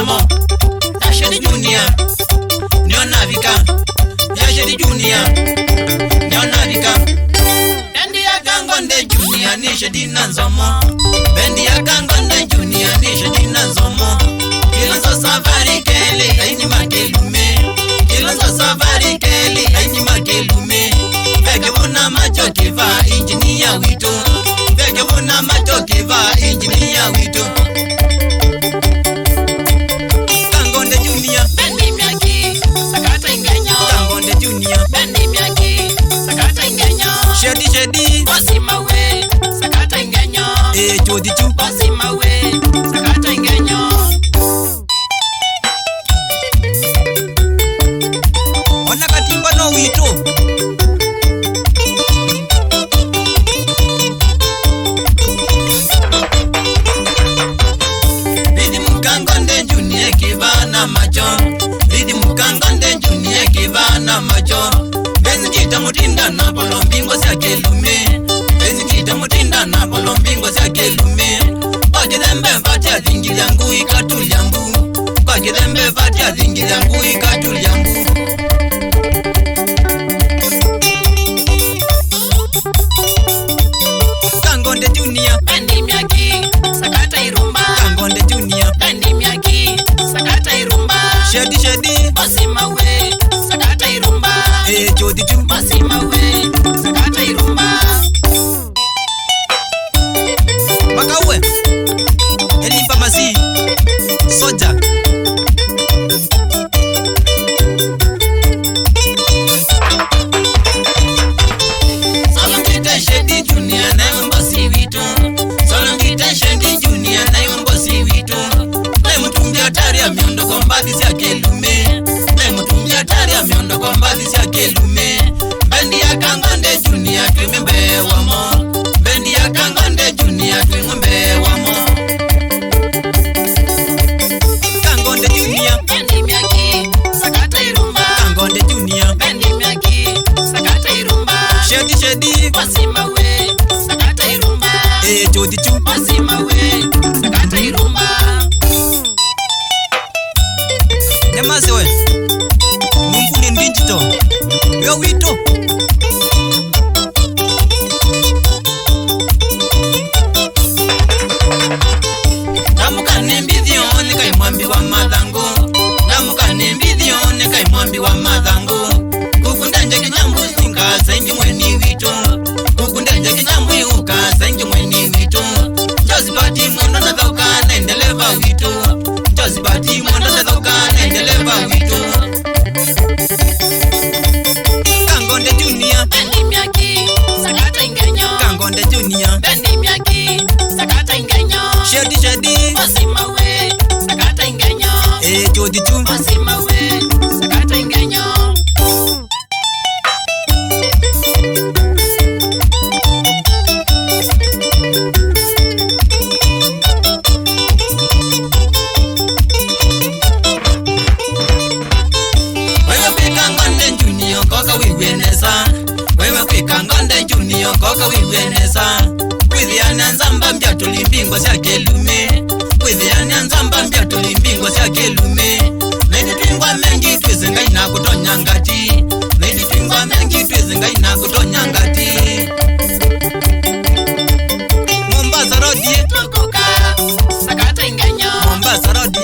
mo Ashedi Junior Niona vika Ashedi Junior Niona vika Bendi ya Kangonde Junior ni Shedi Nanzomo Bendi ya Kangonde Junior ni Shedi Nanzomo Kilonzo safari kele aini makelume Kilonzo safari kele aini makelume Veke vuna macho kiva injinia wito Veke vuna macho kiva injinia wito Kangonde Junior Bendi miaki sakata ingenyo Kangonde Junior Bendi miaki sakata ingenyo Shedi Bosi mawe sakata ingenyo Chodi chu Bosi mawe sakata ingenyo Ona katimba no wito Lidi Mukangonde Junior kivana macho Lidi Mukangonde Junior kivana macho Bezi kita mutinda na polombingo siya kelume Bezi kita mutinda na polombingo siya kelume Pagidembe vati ya zingi yangu ikatuliambu Pagidembe vati ya zingi yangu ikatuliambu Kangonde Junior Bendi miaki sakata irumba Kangonde Junior Bendi miaki sakata irumba Shedi Bosi mawe sakata irumba Chodi chu Bosi mawe sakata irumba Makawe Elimpa masi Soja Solongita Shedi Junior na mbosi wito Solongita Shedi Junior na mbosi wito Na mtungi hatari ya miondo kombati siya kelume Na mtungi hatari ya miondo kombati siya kelume Bendi ya Kangonde Junior tuimembe wamo Bendi ya Kangonde Junior tuimembe wamo Kangonde Junior Bendi miaki sakata irumba Kangonde Junior Bendi miaki sakata irumba Shedi Bosi mawe sakata irumba Chodi chu Bosi mawe sakata irumba Nyamase we Mumpuni ndinjito Yo wito Namukane mbidhione kai mwambi wa madhango Namukane mbidhione kai mwambi wa madhango Kukundanje kinyambu singa saingi mweni wito Kukundanje kinyambu yuka saingi mweni wito Josipati mwondo na dhauka naendeleva wito Josipati mwondo na dhauka naendeleva wito Kangonde Junior Bendi miaki sakata ingenyo Kangonde Junior Bendi miaki sakata ingenyo Shedi Bosi mawe sakata ingenyo Chodi chu Bosi mawe sakata ingenyo Wewe Kangonde Junior koka wiwenesa Wewe Kangonde Junior koka wiwenesa Kwithiana nzamba mbya tulimbingo siya kelume Kwithiana nzamba mbya tulimbingo siya kelume Naidi twingwa mengi twizinga ina kutonya ngati Naidi twingwa mengi twizinga ina kutonya ngati Mombasa Road Tukuka sakata ingenyo Mombasa Road